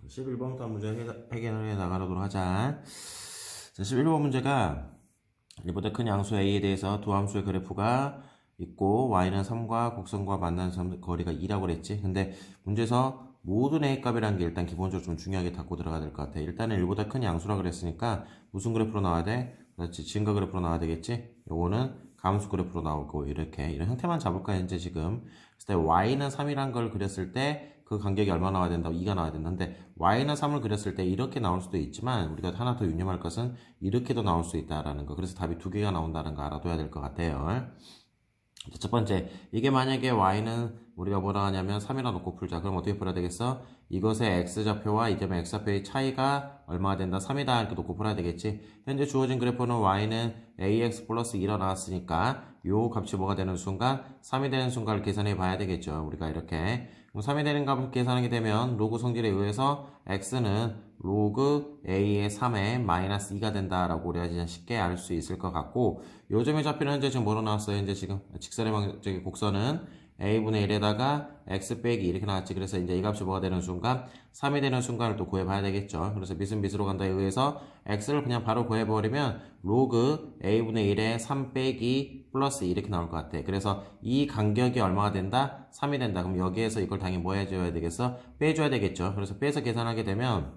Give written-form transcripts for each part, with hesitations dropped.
11번부터 문제 해결해 나가도록 하자. 자, 11번 문제가 이보다 큰 양수 A에 대해서 두 함수의 그래프가 있고 y는 3과 곡선과 만나는 거리가 2라고 그랬지. 근데 문제에서 모든 A 값이라는 게 일단 기본적으로 좀 중요하게 갖고 들어가야 될 것 같아. 일단은 1보다 큰 양수라 그랬으니까 무슨 그래프로 나와야 돼? 그렇지, 증가 그래프로 나와야 되겠지. 요거는 감수 그래프로 나오고 이렇게 이런 형태만 잡을 거야 현재 지금. 그래서 y는 3이란 걸 그렸을 때 그 간격이 얼마 나와야 된다고? 2가 나와야 된다는데 y는 3을 그렸을 때 이렇게 나올 수도 있지만 우리가 하나 더 유념할 것은 이렇게도 나올 수 있다라는 거. 그래서 답이 두 개가 나온다는 거 알아둬야 될 것 같아요. 첫 번째, 이게 만약에 y는 우리가 뭐라 하냐면 3이라 놓고 풀자. 그럼 어떻게 풀어야 되겠어? 이것의 x좌표와 이 점의 x좌표의 차이가 얼마가 된다? 3이다 이렇게 놓고 풀어야 되겠지. 현재 주어진 그래프는 y는 ax 플러스 2라 나왔으니까 요 값이 뭐가 되는 순간 3이 되는 순간을 계산해 봐야 되겠죠. 우리가 이렇게. 그럼 3이 되는 값을 계산하게 되면 로그 성질에 의해서 x는 로그 a의 3에 마이너스 2가 된다라고 우리가 그냥 쉽게 알 수 있을 것 같고, 요점의 좌표는 현재 지금 뭐로 나왔어요? 현재 지금 직선의 저기 곡선은 a분의 1에다가 x 빼기 이렇게 나왔지. 그래서 이제 이 값이 뭐가 되는 순간 3이 되는 순간을 또 구해봐야 되겠죠. 그래서 밑은 밑으로 간다에 의해서 x를 그냥 바로 구해버리면 로그 a분의 1에 3 빼기 플러스 이렇게 나올 것 같아. 그래서 이 간격이 얼마가 된다? 3이 된다. 그럼 여기에서 이걸 당연히 뭐 해줘야 되겠어? 빼줘야 되겠죠. 그래서 빼서 계산하게 되면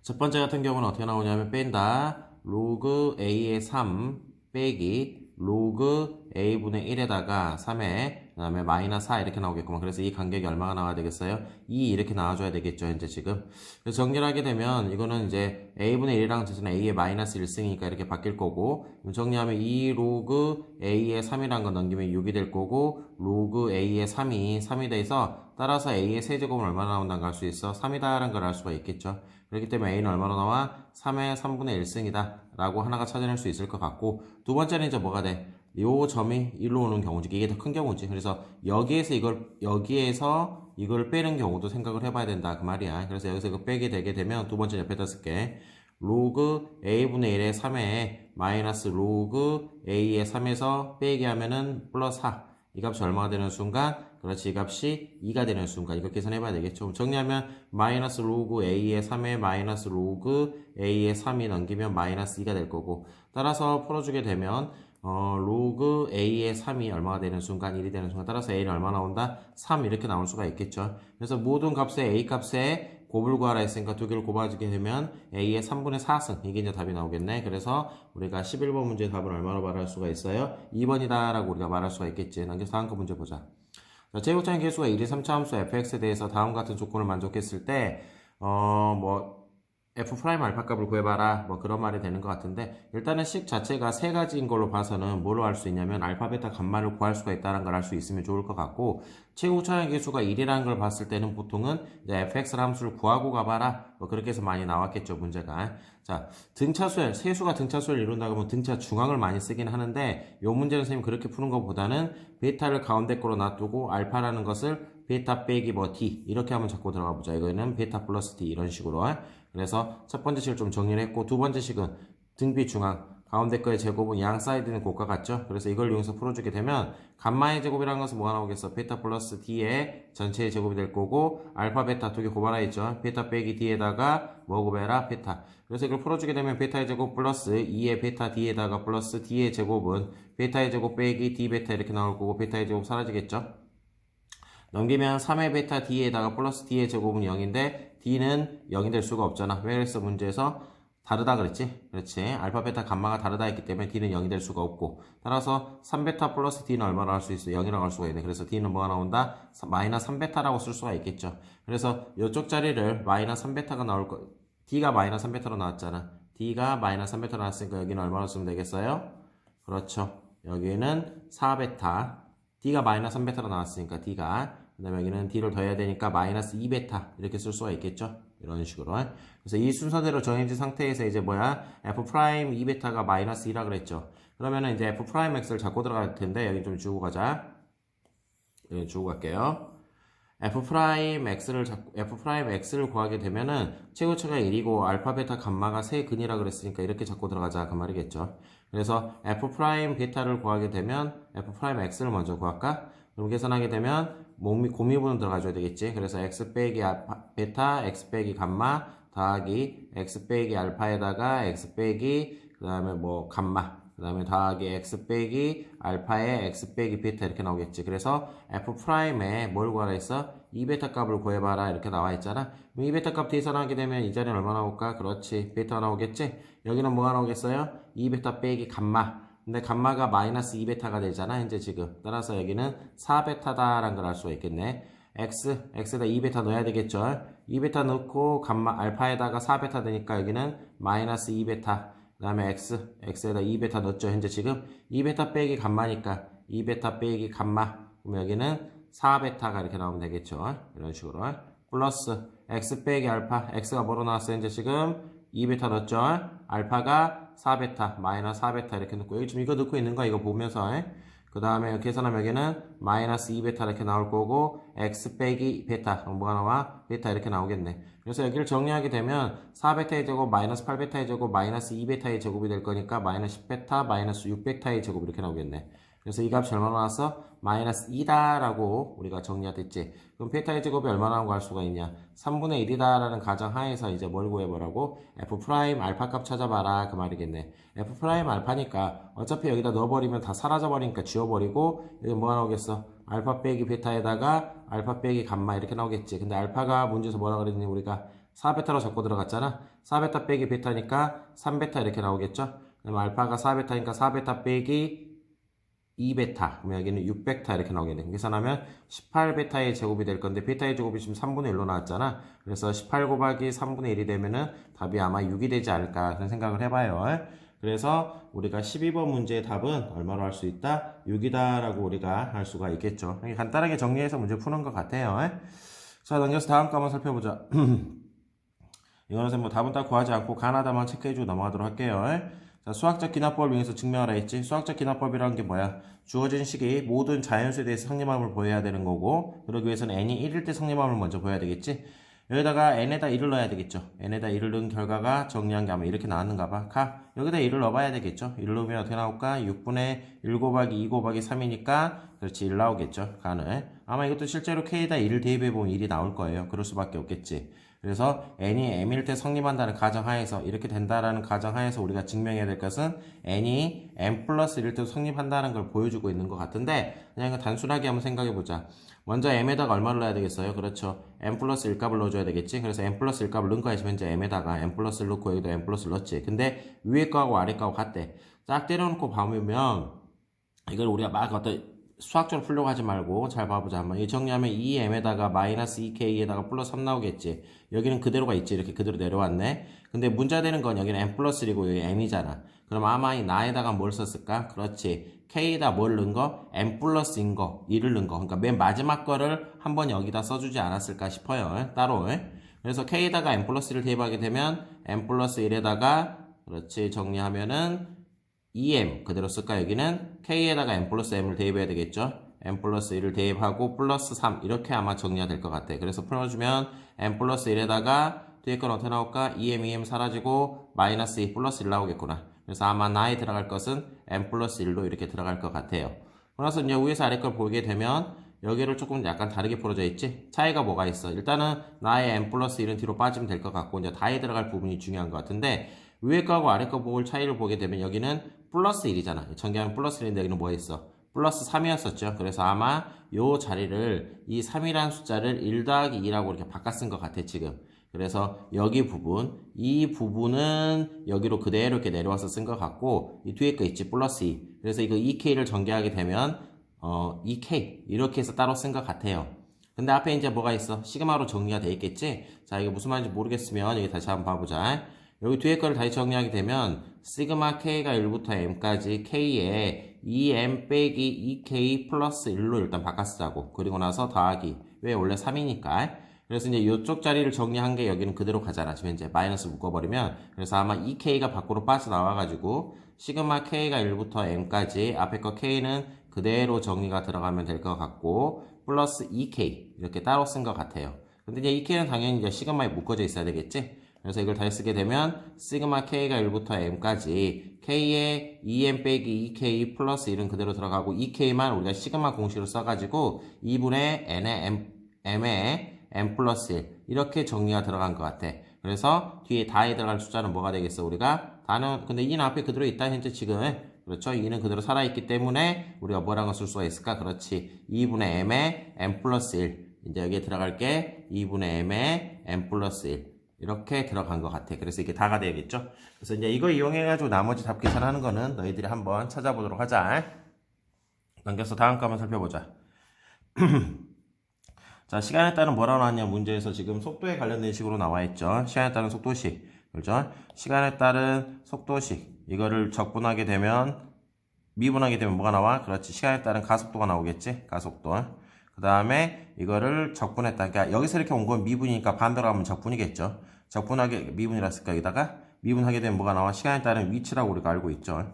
첫 번째 같은 경우는 어떻게 나오냐면 뺀다 로그 a의 3 빼기 로그 a분의 1에다가 3에 그 다음에 마이너스 4 이렇게 나오겠구만. 그래서 이 간격이 얼마가 나와야 되겠어요? 2 이렇게 나와줘야 되겠죠 현재 지금. 그래서 정리를 하게 되면 이거는 이제 a분의 1이랑 제수는 a의 마이너스 1승이니까 이렇게 바뀔 거고, 정리하면 2 로그 a의 3이란 거 넘기면 6이 될 거고, 로그 a의 3이 돼서 따라서 a의 세제곱은 얼마나 나온다는 걸 알 수 있어? 3이다라는 걸 알 수가 있겠죠. 그렇기 때문에 a는 얼마로 나와? 3의 3분의 1승이다 라고 하나가 찾아낼 수 있을 것 같고, 두 번째는 이제 뭐가 돼? 요 점이 1로 오는 경우지. 이게 더 큰 경우지. 그래서 여기에서 이걸 빼는 경우도 생각을 해봐야 된다 그 말이야. 그래서 여기서 이거 빼게 되게 되면 두 번째 옆에다 쓸게. 로그 a분의 1의 3에 마이너스 로그 a의 3에서 빼기 하면은 플러스 4. 이 값이 얼마가 되는 순간? 그렇지, 이 값이 2가 되는 순간 이거 계산해봐야 되겠죠. 정리하면 마이너스 로그 a의 3에 마이너스 로그 a의 3이 넘기면 마이너스 2가 될 거고, 따라서 풀어주게 되면 로그 a의 3이 얼마가 되는 순간? 1이 되는 순간. 따라서 a는 얼마 나온다? 3 이렇게 나올 수가 있겠죠. 그래서 모든 값에 a 값에 곱을 구하라 했으니까 두 개를 곱아지게 되면 a의 3분의 4승 이게 이제 답이 나오겠네. 그래서 우리가 11번 문제 답을 얼마로 말할 수가 있어요? 2번이다 라고 우리가 말할 수가 있겠지. 남겨서 다음 거 문제 보자. 자, 제곱장의 개수가 1이 3차 함수 fx에 대해서 다음 같은 조건을 만족했을 때 f 프라임 알파 값을 구해봐라 뭐 그런 말이 되는 것 같은데, 일단은 식 자체가 세 가지인 걸로 봐서는 뭐로 할 수 있냐면 알파 베타 감마를 구할 수가 있다는 걸 알 수 있으면 좋을 것 같고, 최고차의 개수가 1이라는 걸 봤을 때는 보통은 이제 fx 함수를 구하고 가봐라 뭐 그렇게 해서 많이 나왔겠죠 문제가. 자, 등차수열, 세수가 등차수열 이룬다고 하면 등차 중앙을 많이 쓰긴 하는데, 요 문제는 선생님 그렇게 푸는 것보다는 베타를 가운데 거로 놔두고 알파라는 것을 베타 빼기 뭐 d 이렇게 한번 잡고 들어가 보자. 이거는 베타 플러스 d 이런 식으로. 그래서 첫 번째 식을 좀 정리를 했고, 두 번째 식은 등비 중앙 가운데 거의 제곱은 양 사이드는 곱과 같죠. 그래서 이걸 이용해서 풀어주게 되면 감마의 제곱이라는 것은 뭐가 나오겠어? 베타 플러스 d의 전체의 제곱이 될 거고, 알파 베타 두 개 곱하나 있죠. 베타 빼기 d에다가 뭐 곱해라? 베타. 그래서 이걸 풀어주게 되면 베타의 제곱 플러스 2의 베타 d에다가 플러스 d의 제곱은 베타의 제곱 빼기 d 베타 이렇게 나올 거고, 베타의 제곱 사라지겠죠. 넘기면 3의 베타 d에다가 플러스 d의 제곱은 0인데 d는 0이 될 수가 없잖아. 왜 그랬어? 문제에서 다르다 그랬지? 그렇지. 알파 베타 감마가 다르다 했기 때문에 d는 0이 될 수가 없고, 따라서 3베타 플러스 d는 얼마로 할 수 있어? 0이라고 할 수가 있네. 그래서 d는 뭐가 나온다? 마이너스 3베타라고 쓸 수가 있겠죠. 그래서 이쪽 자리를 마이너스 3베타가 나올 거, d가 마이너스 3베타로 나왔잖아. d가 마이너스 3베타로 나왔으니까 여기는 얼마로 쓰면 되겠어요? 그렇죠. 여기는 4베타, d가 마이너스 3베타로 나왔으니까 d가, 그 다음에 여기는 d를 더해야 되니까 마이너스 2베타 이렇게 쓸 수가 있겠죠. 이런 식으로. 그래서 이 순서대로 정해진 상태에서 이제 뭐야? f 프라임 2베타가 마이너스 2라 그랬죠. 그러면은 이제 f 프라임 x를 잡고 들어갈 텐데, 여기 좀 주고 가자. 여기 주고 갈게요. f 프라임 x를 구하게 되면은 최고차가 1이고 알파 베타 감마가 세 근이라 그랬으니까 이렇게 잡고 들어가자 그 말이겠죠. 그래서 f 프라임 베타를 구하게 되면 f 프라임 x를 먼저 구할까? 그럼 계산하게 되면 고미분은 들어가줘야 되겠지. 그래서 x 빼기 베타, x 빼기 감마 더하기 x 빼기 알파에다가 x 빼기 그 다음에 뭐 감마 그 다음에 더하기 x 빼기 알파에 x 빼기 베타 이렇게 나오겠지. 그래서 f 프라임에 뭘 구하라 했어? 2베타 값을 구해봐라 이렇게 나와 있잖아. 그럼 2베타 값 계산하게 되면 이 자리는 얼마 나올까? 그렇지. 베타가 나오겠지? 여기는 뭐가 나오겠어요? 2베타 빼기 감마. 근데 감마가 마이너스 2베타가 되잖아 현재 지금. 따라서 여기는 4베타다라는 걸 알 수가 있겠네. x에다 2베타 넣어야 되겠죠. 2베타 넣고 감마 알파에다가 4베타 되니까 여기는 마이너스 2베타. 그 다음에 x에다 2베타 넣었죠 현재 지금. 2베타 빼기 감마니까 2베타 빼기 감마. 그럼 여기는 4베타가 이렇게 나오면 되겠죠. 이런 식으로. 플러스 x 빼기 알파. x가 뭐로 나왔어요 현재 지금? 2베타 넣었죠. 알파가 4베타, 마이너스 4베타 이렇게 넣고 여기 지금 이거 넣고 있는 거 이거 보면서 그 다음에 계산하면 여기는 마이너스 2베타 이렇게 나올 거고 x 빼기 베타 그럼 뭐가 나와? 베타 이렇게 나오겠네. 그래서 여기를 정리하게 되면 4베타의 제곱 마이너스 8베타의 제곱 마이너스 2베타의 제곱이 될 거니까 마이너스 10베타 마이너스 6베타의 제곱 이렇게 나오겠네. 그래서 이 값이 얼마 나왔어? 마이너스 2다라고 우리가 정리가 됐지. 그럼 베타의 제곱이 얼마 나온 거 알 수가 있냐? 3분의 1이다라는 가정하에서 이제 뭘 구해보라고? f 프라임 알파 값 찾아봐라 그 말이겠네. f 프라임 알파니까 어차피 여기다 넣어버리면 다 사라져버리니까 지워버리고 여기 뭐가 나오겠어? 알파 빼기 베타에다가 알파 빼기 감마 이렇게 나오겠지. 근데 알파가 문제에서 뭐라 그랬니 우리가? 4베타로 적고 들어갔잖아. 4베타 빼기 베타니까 3베타 이렇게 나오겠죠. 그럼 알파가 4베타니까 4베타 빼기 2베타, 그럼 여기는 6베타 이렇게 나오겠네. 계산하면 18베타의 제곱이 될 건데 베타의 제곱이 지금 3분의 1로 나왔잖아. 그래서 18 곱하기 3분의 1이 되면은 답이 아마 6이 되지 않을까 그런 생각을 해봐요. 그래서 우리가 12번 문제의 답은 얼마로 할 수 있다? 6이다 라고 우리가 할 수가 있겠죠. 간단하게 정리해서 문제 푸는 것 같아요. 자, 넘겨서 다음 거 한번 살펴보자. 이거는 뭐 답은 딱 구하지 않고 가나다만 체크해주고 넘어가도록 할게요. 자, 수학적 기납법을 이용해서 증명하라 했지. 수학적 기납법이라는 게 뭐야? 주어진 식이 모든 자연수에 대해서 성립함을 보여야 되는 거고, 그러기 위해서는 n이 1일 때 성립함을 먼저 보여야 되겠지. 여기다가 n에다 1을 넣어야 되겠죠. n에다 1을 넣은 결과가 정리한 게 아마 이렇게 나왔는가 봐. 여기다 1을 넣어봐야 되겠죠. 1을 넣으면 어떻게 나올까? 6분의 1 곱하기 2 곱하기 3이니까 그렇지 1 나오겠죠. 가는. 아마 이것도 실제로 k에다 1을 대입해보면 1이 나올 거예요. 그럴 수밖에 없겠지. 그래서 n이 m일 때 성립한다는 가정하에서 이렇게 된다라는 가정하에서 우리가 증명해야 될 것은 n이 m 플러스 1일 때 성립한다는 걸 보여주고 있는 것 같은데 그냥 이거 단순하게 한번 생각해보자. 먼저 m에다가 얼마를 넣어야 되겠어요? 그렇죠. m 플러스 1값을 넣어줘야 되겠지. 그래서 m 플러스 1값을 넣은 거야. 지금 현재 m에다가 m 플러스 1 넣고 여기도 m 플러스 1 넣었지. 근데 위에 거하고 아래 거하고 같대. 쫙 때려놓고 보면 이걸 우리가 막 어떤 수학적으로 풀려고 하지 말고 잘 봐보자. 한번 이 정리하면 2m에다가 마이너스 2k에다가 플러스 3 나오겠지. 여기는 그대로가 있지. 이렇게 그대로 내려왔네. 근데 문제가 되는 건 여기는 m 플러스 1이고 여기 m이잖아. 그럼 아마 이 나에다가 뭘 썼을까? 그렇지. k에다 뭘 넣은 거? m 플러스인 거, 1을 넣은 거. 그러니까 맨 마지막 거를 한번 여기다 써주지 않았을까 싶어요. 따로. 그래서 k에다가 m 플러스 1을 대입하게 되면 m 플러스 1에다가 그렇지. 정리하면은 2m 그대로 쓸까? 여기는 k에다가 m 플러스 m을 대입해야 되겠죠. m 플러스 1을 대입하고 플러스 3 이렇게 아마 정리가 될 것 같아. 그래서 풀어주면 m 플러스 1에다가 뒤에 건 어떻게 나올까? 2m 사라지고 마이너스 2 플러스 1 나오겠구나. 그래서 아마 나에 들어갈 것은 m 플러스 1로 이렇게 들어갈 것 같아요. 그래서 이제 위에서 아래 걸 보게 되면 여기를 조금 약간 다르게 풀어져 있지? 차이가 뭐가 있어? 일단은 나의 m 플러스 1은 뒤로 빠지면 될 것 같고 이제 다에 들어갈 부분이 중요한 것 같은데 위에 거하고 아래 거 볼 차이를 보게 되면 여기는 플러스 1이잖아. 전개하면 플러스 1인데 여기는 뭐 있어? 플러스 3이었었죠. 그래서 아마 요 자리를 이 3이라는 숫자를 1 더하기 2라고 이렇게 바꿔 쓴 것 같아 지금. 그래서 여기 부분, 이 부분은 여기로 그대로 이렇게 내려와서 쓴 것 같고 이 뒤에 거 있지 플러스 2. 그래서 이거 2k를 전개하게 되면 2k 이렇게 해서 따로 쓴 것 같아요. 근데 앞에 이제 뭐가 있어? 시그마로 정리가 돼 있겠지? 자 이게 무슨 말인지 모르겠으면 여기 다시 한번 봐보자. 여기 뒤에 거를 다시 정리하게 되면 시그마 k가 1부터 m까지 k에 2m 빼기 2k 플러스 1로 일단 바꿔 쓰자고. 그리고 나서 더하기. 왜? 원래 3이니까. 그래서 이제 이쪽 자리를 정리한 게 여기는 그대로 가잖아. 지금 이제 마이너스 묶어버리면. 그래서 아마 2k가 밖으로 빠져나와가지고 시그마 k가 1부터 m까지 앞에 거 k는 그대로 정리가 들어가면 될 것 같고 플러스 2k 이렇게 따로 쓴 것 같아요. 근데 이제 2k는 당연히 이제 시그마에 묶어져 있어야 되겠지? 그래서 이걸 다시 쓰게 되면 시그마 K가 1부터 M까지 K에 2M 빼기 2K 플러스 1은 그대로 들어가고 2K만 우리가 시그마 공식을 써가지고 2분의 N의 M에 M 플러스 1 이렇게 정리가 들어간 것 같아. 그래서 뒤에 다에 들어갈 숫자는 뭐가 되겠어? 우리가 다는 근데 2는 앞에 그대로 있다 현재 지금. 그렇죠? 2는 그대로 살아있기 때문에 우리가 뭐라고 쓸 수가 있을까? 그렇지. 2분의 M에 M 플러스 1 이제 여기에 들어갈 게 2분의 M에 M 플러스 1 이렇게 들어간 것 같아. 그래서 이게 다가 되겠죠? 그래서 이제 이거 이용해가지고 나머지 답 계산하는 거는 너희들이 한번 찾아보도록 하자. 넘겨서 다음 거 한번 살펴보자. 자, 시간에 따른 뭐라고 나왔냐 문제에서 지금 속도에 관련된 식으로 나와 있죠. 시간에 따른 속도식. 그렇죠? 시간에 따른 속도식. 이거를 적분하게 되면 미분하게 되면 뭐가 나와? 그렇지. 시간에 따른 가속도가 나오겠지? 가속도. 그 다음에 이거를 적분했다. 그러니까 여기서 이렇게 온 건 미분이니까 반대로 하면 적분이겠죠. 적분하게 미분이라 쓸까 여기다가? 미분하게 되면 뭐가 나와? 시간에 따른 위치라고 우리가 알고 있죠.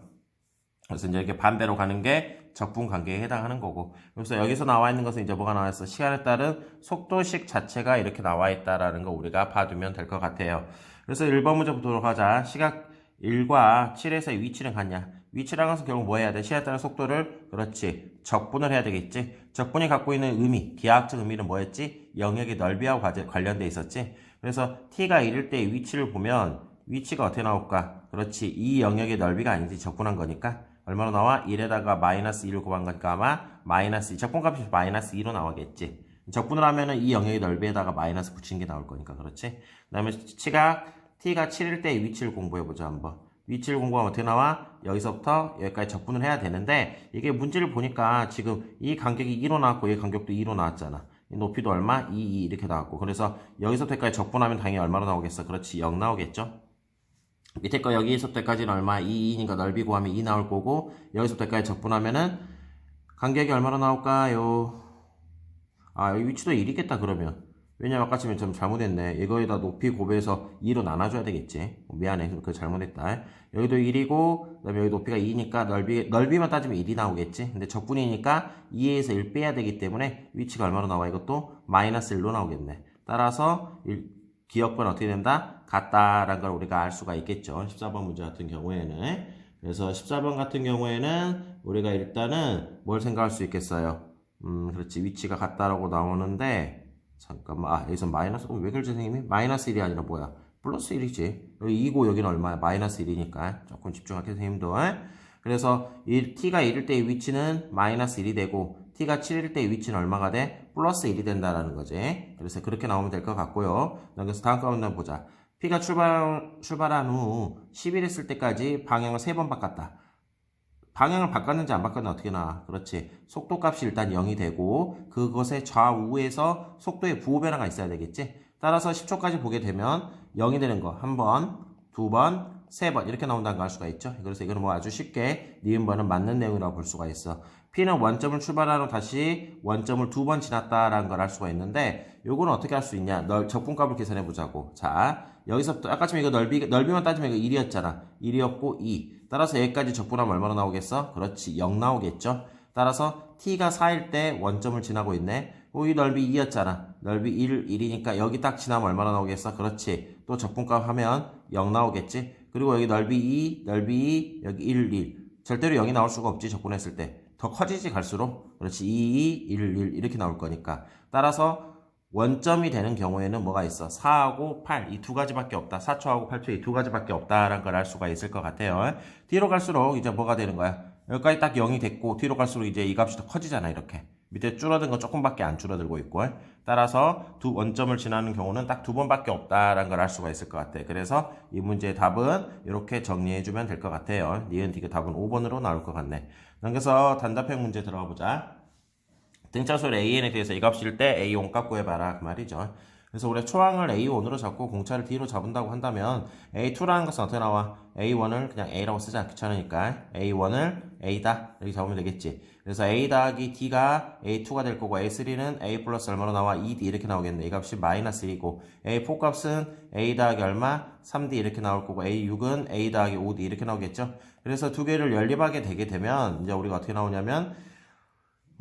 그래서 이제 이렇게 반대로 가는 게 적분 관계에 해당하는 거고. 그래서 여기서 나와 있는 것은 이제 뭐가 나와 있어? 시간에 따른 속도식 자체가 이렇게 나와 있다라는 거 우리가 봐두면 될 것 같아요. 그래서 1번 문제 보도록 하자. 시각 1과 7에서의 위치는 같냐? 위치라는 것은 결국 뭐 해야 돼? 시간에 따른 속도를 그렇지 적분을 해야 되겠지. 적분이 갖고 있는 의미, 기하학적 의미는 뭐였지? 영역의 넓이하고 관련돼 있었지. 그래서 t가 1일 때의 위치를 보면 위치가 어떻게 나올까? 그렇지. 이 영역의 넓이가 아니지. 적분한 거니까. 얼마로 나와? 1에다가 마이너스 2를 곱한 거니까 아마 마이너스 2. 적분값이 마이너스 2로 나오겠지. 적분을 하면은 이 영역의 넓이에다가 마이너스 붙이는 게 나올 거니까. 그렇지? 그 다음에 t가 7일 때의 위치를 공부해보자 한번. 위치를 공부하면 어떻게 나와? 여기서부터 여기까지 적분을 해야 되는데 이게 문제를 보니까 지금 이 간격이 2로 나왔고 이 간격도 2로 나왔잖아. 이 높이도 얼마? 2 이렇게 나왔고. 그래서 여기서부터 여기까지 적분하면 당연히 얼마로 나오겠어? 그렇지. 0 나오겠죠? 밑에 거 여기서부터 여기까지는 얼마? 2니까 넓이 구하면 2 나올 거고 여기서부터 여기까지 적분하면은 간격이 얼마로 나올까요? 아 여기 위치도 1이겠다 그러면. 왜냐면 아까 지금 좀 잘못했네. 이거에다 높이 곱해서 2로 나눠줘야 되겠지. 미안해. 그거 잘못했다. 여기도 1이고, 그 다음에 여기 높이가 2니까 넓이만 따지면 1이 나오겠지. 근데 적분이니까 2에서 1 빼야 되기 때문에 위치가 얼마로 나와? 이것도 마이너스 1로 나오겠네. 따라서 기억은 어떻게 된다? 같다라는 걸 우리가 알 수가 있겠죠. 14번 문제 같은 경우에는. 그래서 14번 같은 경우에는 우리가 일단은 뭘 생각할 수 있겠어요? 그렇지. 위치가 같다라고 나오는데, 잠깐만, 여기서 마이너스, 왜 그러지, 선생님이? 마이너스 1이 아니라 뭐야? 플러스 1이지. 여기 2고 여기는 얼마야? 마이너스 1이니까. 조금 집중할게요, 선생님도. 그래서 t가 1일 때의 위치는 마이너스 1이 되고, t가 7일 때의 위치는 얼마가 돼? 플러스 1이 된다라는 거지. 그래서 그렇게 나오면 될 것 같고요. 그래서 다음 거 한번 보자. p가 출발한 후 10일 했을 때까지 방향을 3번 바꿨다. 방향을 바꿨는지 안 바꿨는지 어떻게 나와? 그렇지. 속도값이 일단 0이 되고 그것의 좌우에서 속도의 부호 변화가 있어야 되겠지. 따라서 10초까지 보게 되면 0이 되는 거 한 번, 두 번, 세 번 이렇게 나온다는 걸 알 수가 있죠. 그래서 이거는 뭐 아주 쉽게 니은번은 맞는 내용이라고 볼 수가 있어. P는 원점을 출발한 후 다시 원점을 2번 지났다라는 걸 알 수가 있는데 요거는 어떻게 할 수 있냐? 적분값을 계산해 보자고. 자, 여기서부터 아까처럼 이거 넓이만 따지면 이거 1이었잖아. 1이었고 2. 따라서 여기까지 적분하면 얼마나 나오겠어? 그렇지. 0 나오겠죠? 따라서 t가 4일 때 원점을 지나고 있네. 이 넓이 2였잖아. 넓이 1이니까 여기 딱 지나면 얼마나 나오겠어? 그렇지. 또 적분값 하면 0 나오겠지? 그리고 여기 넓이 2, 여기 1 절대로 0이 나올 수가 없지, 적분했을 때. 더 커지지 갈수록. 그렇지. 2, 1 이렇게 나올 거니까. 따라서 원점이 되는 경우에는 뭐가 있어? 4하고 8, 이 두 가지밖에 없다. 4초하고 8초 이 두 가지밖에 없다라는 걸 알 수가 있을 것 같아요. 뒤로 갈수록 이제 뭐가 되는 거야? 여기까지 딱 0이 됐고 뒤로 갈수록 이제 이 값이 더 커지잖아, 이렇게. 밑에 줄어든 거 조금밖에 안 줄어들고 있고. 따라서 두 원점을 지나는 경우는 딱 2번밖에 없다라는 걸 알 수가 있을 것 같아. 그래서 이 문제의 답은 이렇게 정리해주면 될 것 같아요. 니은 디귿 답은 5번으로 나올 것 같네. 넘겨서 단답형 문제 들어가 보자. 등차수 AN에 대해서 이 값일 때 A1 값 구해봐라 그 말이죠. 그래서 우리가 초항을 A1으로 잡고 공차를 D로 잡은다고 한다면 A2라는 것은 어떻게 나와? A1을 그냥 A라고 쓰자. 귀찮으니까 A1을 A다 이렇게 잡으면 되겠지. 그래서 A 더하기 D가 A2가 될 거고 A3는 A 플러스 얼마로 나와? 2D 이렇게 나오겠네. 이 값이 마이너스 1이고 A4 값은 A 더하기 얼마? 3D 이렇게 나올 거고 A6은 A 더하기 5D 이렇게 나오겠죠. 그래서 두 개를 연립하게 되게 되면 이제 우리가 어떻게 나오냐면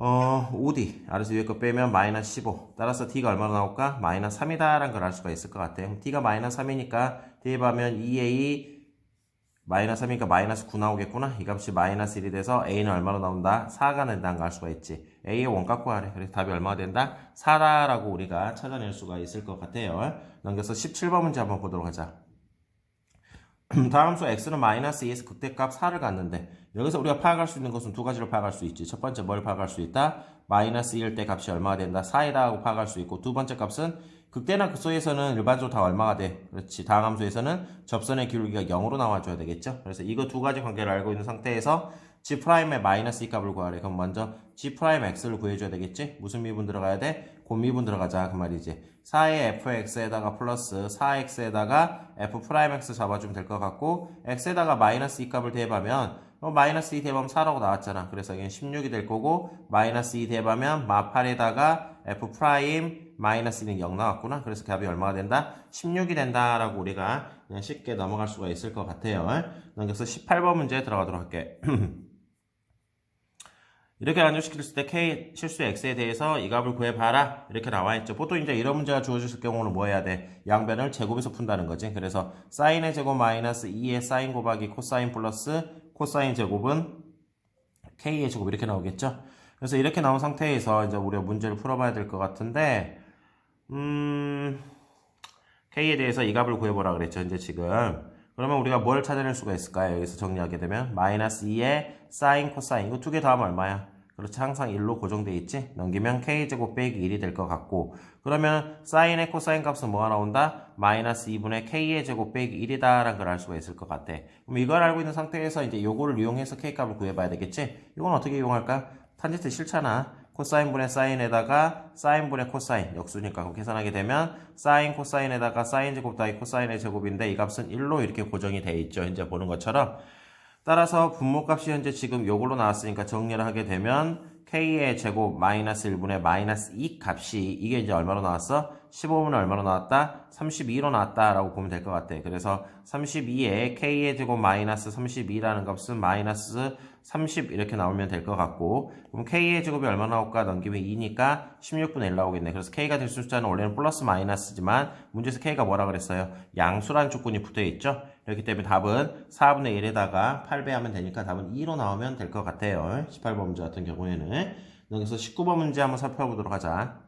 5D 아래서 위에 거 빼면 마이너스 15 따라서 D가 얼마나 나올까? 마이너스 3이다 라는 걸 알 수가 있을 것 같아요. D가 마이너스 3이니까 대입하면 2A 마이너스 3이니까 마이너스 9 나오겠구나. 이 값이 마이너스 1이 돼서 A는 얼마로 나온다? 4가 된다는 걸 알 수가 있지. A의 원값 구하래. 그래서 답이 얼마가 된다? 4다라고 우리가 찾아낼 수가 있을 것 같아요. 넘겨서 17번 문제 한번 보도록 하자. 다음 수 x는 마이너스 2에서 극대값 4를 갖는데 여기서 우리가 파악할 수 있는 것은 두 가지로 파악할 수 있지. 첫 번째 뭘 파악할 수 있다? 마이너스 2일 때 값이 얼마가 된다? 4이다 하고 파악할 수 있고 두 번째 값은 극대나 극소에서는 일반적으로 다 얼마가 돼? 그렇지. 다음 함수에서는 접선의 기울기가 0으로 나와줘야 되겠죠. 그래서 이거 두 가지 관계를 알고 있는 상태에서 G'의 마이너스 2 값을 구하래. 그럼 먼저 G'X를 구해줘야 되겠지? 무슨 미분 들어가야 돼? 곱미분 들어가자 그 말이지. 4의 fx에다가 플러스 4x에다가 f'x 잡아주면 될 것 같고 x에다가 마이너스 2 값을 대입하면 마이너스 2 대입하면 4라고 나왔잖아. 그래서 이게 16이 될 거고 마이너스 2 대입하면 마 8에다가 f' 마이너스 2는 0 나왔구나. 그래서 값이 얼마가 된다? 16이 된다라고 우리가 그냥 쉽게 넘어갈 수가 있을 것 같아요. 넘겨서 18번 문제 들어가도록 할게. 이렇게 완료시킬 때 K 실수 X에 대해서 이 값을 구해봐라. 이렇게 나와있죠. 보통 이제 이런 문제가 주어졌을 경우는 뭐 해야 돼? 양변을 제곱에서 푼다는 거지. 그래서 사인의 제곱 마이너스 2의 사인 곱하기 코사인 플러스 코사인 제곱은 K의 제곱 이렇게 나오겠죠. 그래서 이렇게 나온 상태에서 이제 우리가 문제를 풀어봐야 될 것 같은데 K에 대해서 이 값을 구해보라 그랬죠. 이제 지금. 그러면 우리가 뭘 찾아낼 수가 있을까요? 여기서 정리하게 되면 마이너스 2의 사인, 코사인 이거 두 개 더하면 얼마야? 그렇지 항상 1로 고정돼 있지? 넘기면 K제곱 빼기 1이 될 것 같고 그러면 사인의 코사인 값은 뭐가 나온다? 마이너스 2분의 K의 제곱 빼기 1이다 라는 걸 알 수가 있을 것 같아. 그럼 이걸 알고 있는 상태에서 이제 요거를 이용해서 K값을 구해봐야 되겠지? 이건 어떻게 이용할까? 탄젠트 싫잖아. 코사인분의 사인에다가 사인분의 코사인 역수니까 그럼 계산하게 되면 사인 코사인에다가 사인 제곱 더하기 코사인의 제곱인데 이 값은 1로 이렇게 고정이 돼 있죠. 현재 보는 것처럼. 따라서 분모값이 현재 지금 요걸로 나왔으니까 정리를 하게 되면 K의 제곱 마이너스 1분의 마이너스 2 값이 이게 이제 얼마로 나왔어? 15분의 얼마로 나왔다? 32로 나왔다 라고 보면 될 것 같아. 그래서 32에 K의 제곱 마이너스 32라는 값은 마이너스 30 이렇게 나오면 될 것 같고 그럼 K의 제곱이 얼마 나올까? 넘기면 2니까 16분의 1 나오겠네. 그래서 K가 될 수 있는 숫자는 원래는 플러스 마이너스지만 문제에서 K가 뭐라 그랬어요? 양수라는 조건이 붙어있죠? 그렇기 때문에 답은 4분의 1에다가 8배하면 되니까 답은 2로 나오면 될 것 같아요. 18번 문제 같은 경우에는. 여기서 19번 문제 한번 살펴보도록 하자.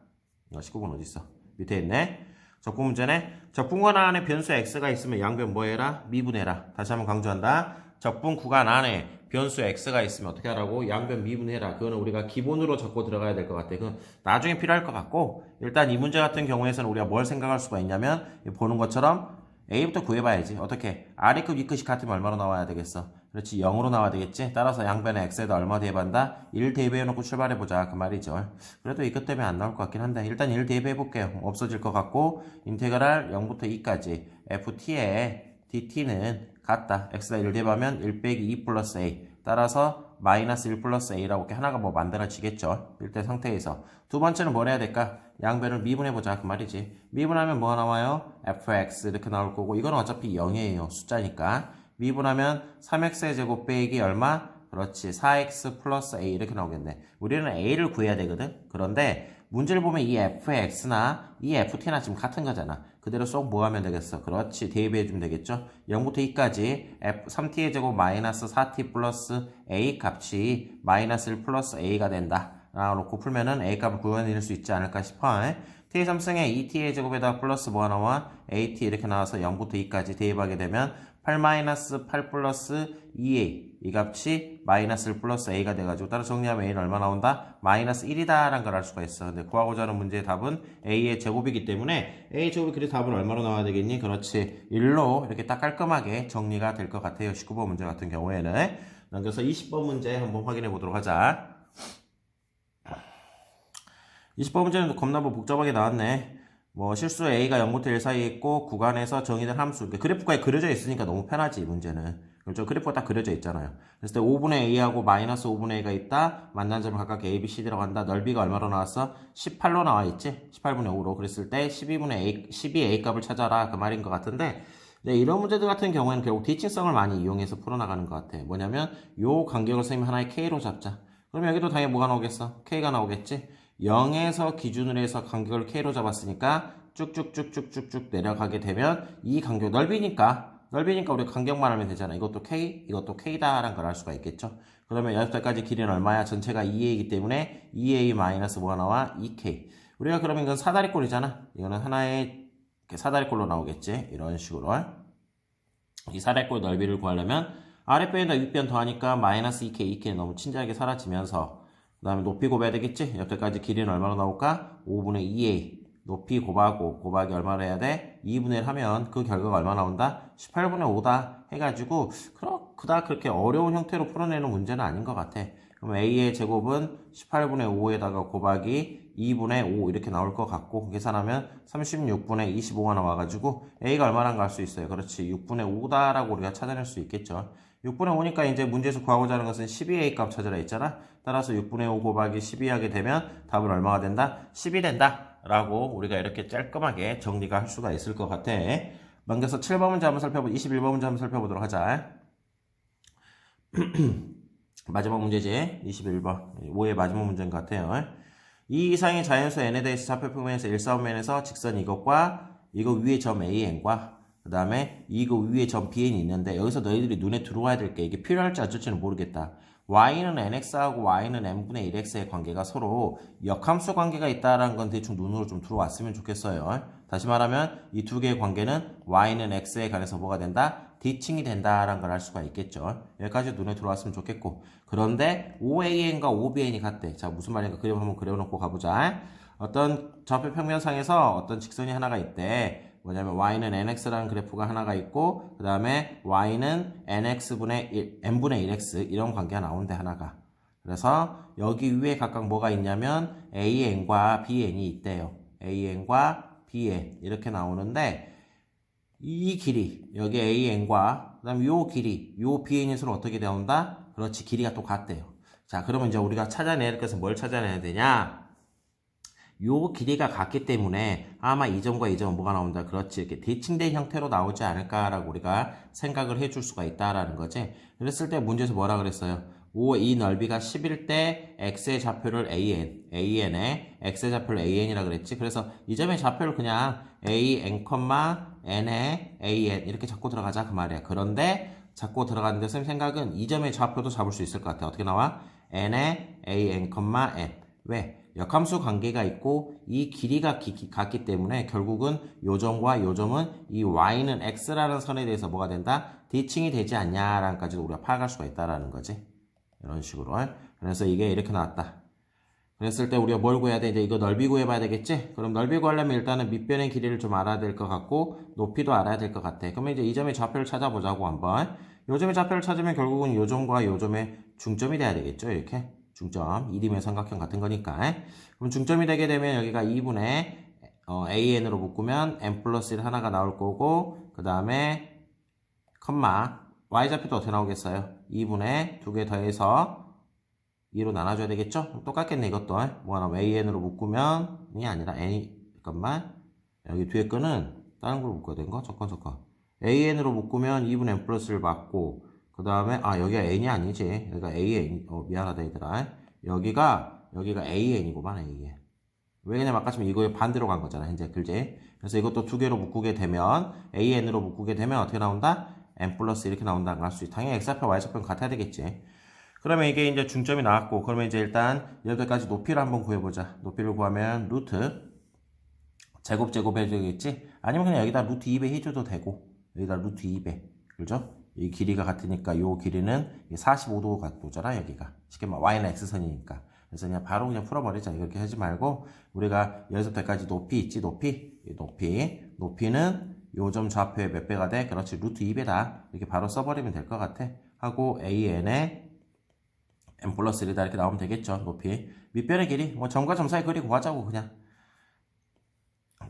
19번 어디 있어? 밑에 있네. 적분 문제네. 적분 구간 안에 변수 x가 있으면 양변 뭐 해라? 미분해라. 다시 한번 강조한다. 적분 구간 안에 변수 x가 있으면 어떻게 하라고? 양변 미분해라. 그거는 우리가 기본으로 적고 들어가야 될 것 같아. 그건 나중에 필요할 것 같고 일단 이 문제 같은 경우에서는 우리가 뭘 생각할 수가 있냐면 보는 것처럼 A부터 구해봐야지. 어떻게? R급 E급이 같으면 얼마로 나와야 되겠어? 그렇지 0으로 나와야 되겠지? 따라서 양변의 X에다 얼마 대입한다? 1 대입해놓고 출발해보자 그 말이죠. 그래도 이것 때문에 안 나올 것 같긴 한데 일단 1 대입해볼게요. 없어질 것 같고 인테그랄 0부터 2까지 FT에 DT는 같다. X에다 1 대입하면 1 빼기 2 플러스 A 따라서 마이너스 1 플러스 A라고 이렇게 하나가 뭐 만들어지겠죠. 일대 상태에서 두 번째는 뭘 해야 될까? 양변을 미분해보자 그 말이지. 미분하면 뭐가 나와요? fx 이렇게 나올 거고 이건 어차피 0이에요. 숫자니까. 미분하면 3x의 제곱 빼기 얼마? 그렇지 4x 플러스 a 이렇게 나오겠네. 우리는 a를 구해야 되거든. 그런데 문제를 보면 이 fx나 이 ft나 지금 같은 거잖아. 그대로 쏙 뭐 하면 되겠어? 그렇지 대입해주면 되겠죠. 0부터 2까지 3t의 제곱 마이너스 4t 플러스 a 값이 마이너스 1 플러스 a가 된다. 놓고 풀면은 a 값을 구해낼 수 있지 않을까 싶어. t 3승에 2t의 제곱에다 플러스 뭐가 나와? at 이렇게 나와서 0부터 2까지 대입하게 되면 8 마이너스 8 플러스 2a 이 값이 마이너스 1 플러스 a가 돼가지고 따라 정리하면 a는 얼마 나온다? 마이너스 1이다 라는 걸 알 수가 있어. 근데 구하고자 하는 문제의 답은 a의 제곱이기 때문에 a 제곱이 그래서 답은 얼마로 나와야 되겠니? 그렇지 1로 이렇게 딱 깔끔하게 정리가 될 것 같아요. 19번 문제 같은 경우에는. 넘겨서 20번 문제 한번 확인해 보도록 하자. 20번 문제는 겁나 복잡하게 나왔네. 뭐 실수 a가 0부터 1 사이에 있고 구간에서 정의된 함수 그래프가 그려져 있으니까 너무 편하지 문제는. 그렇죠? 그래프가 딱 그려져 있잖아요. 그래서 5분의 a하고 마이너스 5분의 a가 있다. 만난 점을 각각 a, b, c, d라고 한다. 넓이가 얼마로 나왔어? 18로 나와 있지? 18분의 5로. 그랬을 때 12a 값을 찾아라 그 말인 것 같은데 이런 문제들 같은 경우에는 결국 대칭성을 많이 이용해서 풀어나가는 것 같아. 뭐냐면 요 간격을 선생님이 하나의 k로 잡자. 그럼 여기도 당연히 뭐가 나오겠어? K가 나오겠지? 0에서 기준으로 해서 간격을 K로 잡았으니까 쭉쭉쭉쭉쭉쭉 내려가게 되면 이 간격 넓이니까 우리 간격만 알면 되잖아. 이것도 K, 이것도 K다라는 걸 알 수가 있겠죠. 그러면 여기까지 길이는 얼마야? 전체가 2A이기 때문에 2A 마이너스 뭐가 나와? 2K. 우리가 그러면 이건 사다리꼴이잖아. 이거는 하나의 사다리꼴로 나오겠지. 이런 식으로. 이 사다리꼴 넓이를 구하려면 아랫변에다 윗변 더하니까 마이너스 2K, 2K 너무 친절하게 사라지면서 그 다음에 높이 곱해야 되겠지? 여기까지 길이는 얼마로 나올까? 5분의 2A. 높이 곱하고 곱하기 얼마로 해야 돼? 2분의 1 하면 그 결과가 얼마 나온다? 18분의 5다 해가지고 그닥 그렇게 어려운 형태로 풀어내는 문제는 아닌 것 같아. 그럼 A의 제곱은 18분의 5에다가 곱하기 2분의 5 이렇게 나올 것 같고 계산하면 36분의 25가 나와가지고 A가 얼마나 갈 수 있어요? 그렇지 6분의 5다라고 우리가 찾아낼 수 있겠죠. 6분의 5니까 이제 문제에서 구하고자 하는 것은 12A 값 찾으라 했잖아. 따라서 6분의 5 곱하기 12 하게 되면 답은 얼마가 된다? 10이 된다. 라고 우리가 이렇게 깔끔하게 정리가 할 수가 있을 것 같아. 넘겨서 7번 문제 한번 21번 문제 한번 살펴보도록 하자. 마지막 문제지. 21번. 5의 마지막 문제인 것 같아요. 이 이상의 자연수 n에 대해서 좌표 평면에서 1사분면에서 직선 이것과 이거 위에 점 AN과 그 다음에 이거 위에 점 BN이 있는데 여기서 너희들이 눈에 들어와야 될 게 이게 필요할지 안 될지는 모르겠다. y는 nx하고 y는 n분의 1x의 관계가 서로 역함수 관계가 있다는 건 대충 눈으로 좀 들어왔으면 좋겠어요. 다시 말하면 이 두 개의 관계는 y는 x에 관해서 뭐가 된다? 대칭이 된다라는 걸 알 수가 있겠죠. 여기까지 눈에 들어왔으면 좋겠고 그런데 5an과 5bn이 같대. 자 무슨 말인가 그림 한번 그려놓고 가보자. 어떤 좌표 평면상에서 어떤 직선이 하나가 있대. 뭐냐면 y는 nx라는 그래프가 하나가 있고 그 다음에 y는 nx분의 n분의 1x 이런 관계가 나오는데 하나가. 그래서 여기 위에 각각 뭐가 있냐면 an과 bn이 있대요. an과 bn 이렇게 나오는데 이 길이 여기 an과 그 다음에 요 길이 요 bn이 서로 어떻게 나온다? 그렇지 길이가 똑같대요. 자 그러면 이제 우리가 찾아내야 될 것은 뭘 찾아내야 되냐? 요 길이가 같기 때문에 아마 이 점과 이 점은 뭐가 나온다. 그렇지 이렇게 대칭된 형태로 나오지 않을까라고 우리가 생각을 해줄 수가 있다라는 거지. 그랬을 때 문제에서 뭐라 그랬어요? 이 넓이가 10일 때 x의 좌표를 an에 x의 좌표를 an이라 그랬지. 그래서 이 점의 좌표를 그냥 an, n에 an 이렇게 잡고 들어가자 그 말이야. 그런데 잡고 들어가는데 선생님 생각은 이 점의 좌표도 잡을 수 있을 것 같아. 어떻게 나와? n에 an, n. 왜? 역함수 관계가 있고 이 길이가 같기 때문에 결국은 요 점과 요 점은 이 y는 x라는 선에 대해서 뭐가 된다? 대칭이 되지 않냐라는 까지도 우리가 파악할 수가 있다라는 거지. 이런 식으로. 그래서 이게 이렇게 나왔다. 그랬을 때 우리가 뭘 구해야 돼? 이제 이거 넓이 구해봐야 되겠지? 그럼 넓이 구하려면 일단은 밑변의 길이를 좀 알아야 될 것 같고 높이도 알아야 될 것 같아. 그러면 이제 이 점의 좌표를 찾아보자고 한번. 요 점의 좌표를 찾으면 결국은 요 점과 요 점의 중점이 돼야 되겠죠? 이렇게. 중점, 2디면 삼각형 같은 거니까. 그럼 중점이 되게 되면 여기가 2분의 an으로 묶으면 n 플러스 1 하나가 나올 거고 그 다음에 컴마 y좌표도 어떻게 나오겠어요? 2분의 두 개 더해서 2로 나눠줘야 되겠죠? 똑같겠네 이것도. 뭐가 나오면 an으로 묶으면이 아니라 n이 잠깐만 여기 뒤에 거는 다른 걸로 묶어야 되는 거? 잠깐 an으로 묶으면 2분의 n 플러스 1 맞고 그 다음에 여기가 n이 아니지. 여기가 an. 미안하다 얘들아. 여기가 an이고만 an. 왜냐면 아까 지금 이거에 반대로 간 거잖아. 현재 그지? 그래서 이것도 두 개로 묶게 되면 an으로 묶게 되면 어떻게 나온다? n 플러스 이렇게 나온다는 걸 알 수 있다. 당연히 x좌표 y좌표는 같아야 되겠지. 그러면 이게 이제 중점이 나왔고 그러면 이제 일단 여기까지 높이를 한번 구해보자. 높이를 구하면 루트 제곱 해줘야겠지? 아니면 그냥 여기다 루트 2배 해줘도 되고 여기다 루트 2배 그죠? 이 길이가 같으니까 요 길이는 45도 각도잖아 여기가. 쉽게 말하면 y는 x선이니까. 그래서 그냥 바로 그냥 풀어버리자. 이렇게 하지 말고 우리가 여기서 때까지 높이 있지 높이는 요 점 좌표의 몇 배가 돼? 그렇지 루트 2배다. 이렇게 바로 써버리면 될 것 같아. 하고 an에 n 플러스 1이다 이렇게 나오면 되겠죠. 높이 밑변의 길이 뭐 점과 점 사이 거리 구하자고 그냥.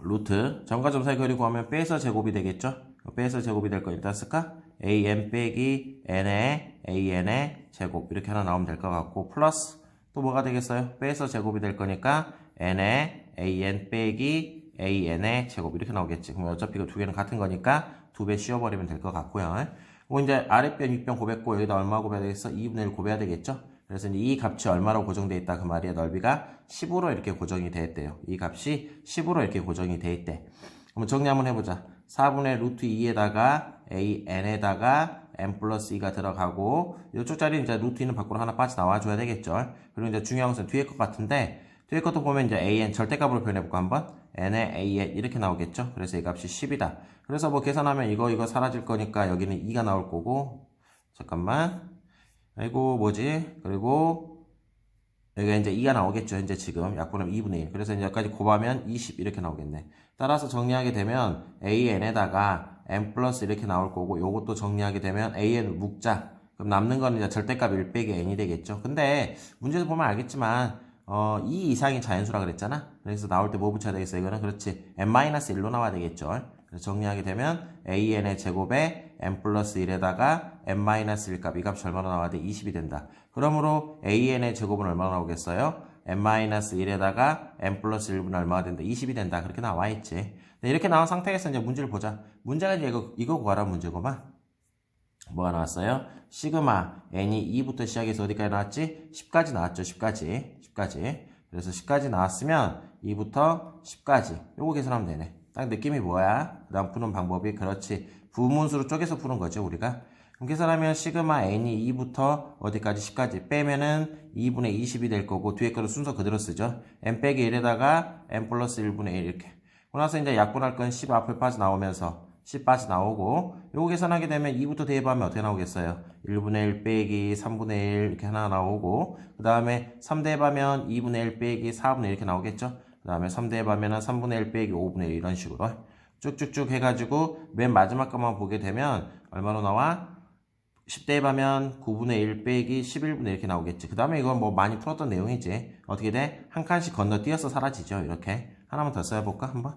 루트 점과 점 사이 거리 구하면 빼서 제곱이 되겠죠. 빼서 제곱이 될 거 일단 쓸까? an 빼기 an의 제곱 이렇게 하나 나오면 될 것 같고 플러스 또 뭐가 되겠어요? 빼서 제곱이 될 거니까 n의 an 빼기 an의 제곱 이렇게 나오겠지. 그럼 어차피 그 두 개는 같은 거니까 두 배 씌워버리면 될 것 같고요. 그리고 이제 아랫변 윗변 곱했고 여기다 얼마 곱해야 되겠어? 2분의 1 곱해야 되겠죠? 그래서 이제 이 값이 얼마로 고정되어 있다 그 말이야. 넓이가 10으로 이렇게 고정이 되어 있대요. 이 값이 10으로 이렇게 고정이 되어 있대. 그럼 정리 한번 해보자. 4분의 루트 2에다가 an에다가 n 플러스 2가 들어가고 이쪽 자리는 이제 루트 2는 밖으로 하나 빠져나와줘야 되겠죠. 그리고 이제 중요한 것은 뒤에 것 같은데 뒤에 것도 보면 이제 an 절대값으로 표현해볼까 한번? n의 an 이렇게 나오겠죠. 그래서 이 값이 10이다. 그래서 뭐 계산하면 이거 사라질 거니까 여기는 2가 나올 거고 잠깐만 아이고 뭐지? 그리고 여기가 이제 2가 나오겠죠. 이제 지금 약분하면 2분의 1. 그래서 이제 여기까지 곱하면 20 이렇게 나오겠네. 따라서 정리하게 되면 an에다가 n 플러스 이렇게 나올 거고 요것도 정리하게 되면 an 묶자. 그럼 남는 거는 이제 절대값 1 빼기 n이 되겠죠. 근데 문제에서 보면 알겠지만 2 이상이 자연수라 그랬잖아. 그래서 나올 때 뭐 붙여야 되겠어? 이거는 그렇지. n-1로 나와야 되겠죠. 그래서 정리하게 되면 an의 제곱에 n 플러스 1에다가 n-1 값, 이 값이 얼마나 나와야 돼? 20이 된다. 그러므로 an의 제곱은 얼마나 나오겠어요? n-1에다가 n 플러스 1분의 얼마가 된다? 20이 된다. 그렇게 나와 있지. 네, 이렇게 나온 상태에서 이제 문제를 보자. 문제가 이제 이거 구하라 문제고만. 뭐가 나왔어요? 시그마 n이 2부터 시작해서 어디까지 나왔지? 10까지 나왔죠. 10까지. 그래서 10까지 나왔으면 2부터 10까지. 요거 계산하면 되네. 딱 느낌이 뭐야? 그 다음 푸는 방법이 그렇지. 부문수로 쪼개서 푸는 거죠, 우리가. 그럼 계산하면 시그마 n이 2부터 어디까지 10까지 빼면은 2분의 20이 될 거고 뒤에 거는 순서 그대로 쓰죠. n 빼기 1에다가 n 플러스 1분의 1 이렇게. 그러고 나서 이제 약분할 건 10 앞을 빠져나오면서 10 빠져나오고 요거 계산하게 되면 2부터 대입하면 어떻게 나오겠어요? 1분의 1 빼기 3분의 1 이렇게 하나 나오고 그 다음에 3 대입하면 2분의 1 빼기 4분의 1 이렇게 나오겠죠? 그 다음에 3 대입하면 3분의 1 빼기 5분의 1 이런 식으로 쭉쭉쭉 해가지고 맨 마지막 것만 보게 되면 얼마로 나와? 10 대입하면 9분의 1 빼기 11분의 1 이렇게 나오겠지. 그 다음에 이건 뭐 많이 풀었던 내용이지. 어떻게 돼? 한 칸씩 건너뛰어서 사라지죠. 이렇게. 하나만 더 써볼까? 한번.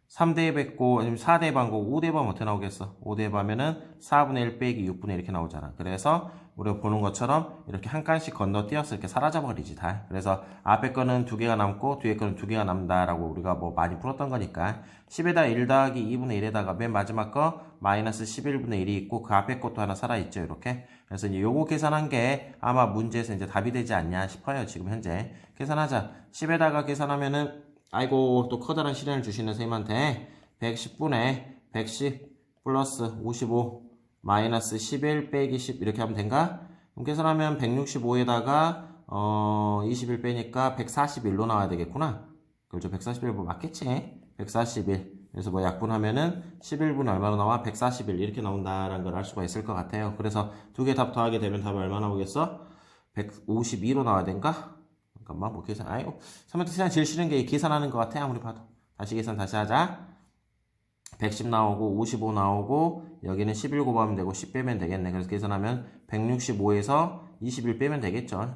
3 대입했고 아니면 4 대입한 거 5 대입하면 어떻게 나오겠어? 5 대입하면은 4분의 1 빼기 6분의 1 이렇게 나오잖아. 그래서 우리가 보는 것처럼 이렇게 한 칸씩 건너뛰어서 이렇게 사라져버리지 다. 그래서 앞에 거는 2개가 남고 뒤에 거는 2개가 남다라고 우리가 뭐 많이 풀었던 거니까 10에다 1 더하기 2분의 1에다가 맨 마지막 거 마이너스 11분의 1이 있고 그 앞에 것도 하나 살아있죠. 이렇게. 그래서 이제 요거 계산한 게 아마 문제에서 이제 답이 되지 않냐 싶어요. 지금 현재. 계산하자. 10에다가 계산하면은 아이고 또 커다란 시련을 주시는 선생님한테 110분의 110 플러스 55 마이너스 11 빼기 10 이렇게 하면 된가? 그럼 계산하면 165에다가 21 빼니까 141로 나와야 되겠구나. 그렇죠. 141 뭐 맞겠지? 141. 그래서 뭐 약분하면은 11분 얼마나 나와? 141 이렇게 나온다라는 걸 알 수가 있을 것 같아요. 그래서 두 개 답 더하게 되면 답이 얼마 나오겠어? 152로 나와야 된가? 잠깐만 뭐 계산 아이고 3번 세상 제일 싫은 게 계산하는 것 같아 아무리 봐도. 다시 계산 다시 하자. 110 나오고 55 나오고 여기는 11 곱하면 되고 10 빼면 되겠네. 그래서 계산하면 165에서 21 빼면 되겠죠.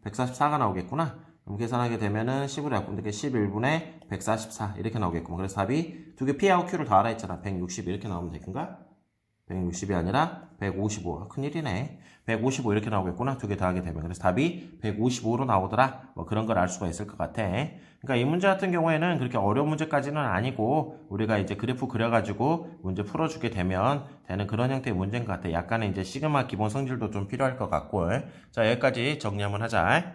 144가 나오겠구나. 그럼 계산하게 되면은 10으로 약분되게 11분의 144 이렇게 나오겠구만. 그래서 답이 두 개 P하고 Q를 더하라 했잖아. 160 이렇게 나오면 되겠는가? 160이 아니라 155. 큰일이네. 155 이렇게 나오겠구나. 두 개 더하게 되면. 그래서 답이 155로 나오더라. 뭐 그런 걸 알 수가 있을 것 같아. 그러니까 이 문제 같은 경우에는 그렇게 어려운 문제까지는 아니고 우리가 이제 그래프 그려가지고 문제 풀어주게 되면 되는 그런 형태의 문제인 것 같아. 약간의 이제 시그마 기본 성질도 좀 필요할 것 같고. 자, 여기까지 정리 한번 하자.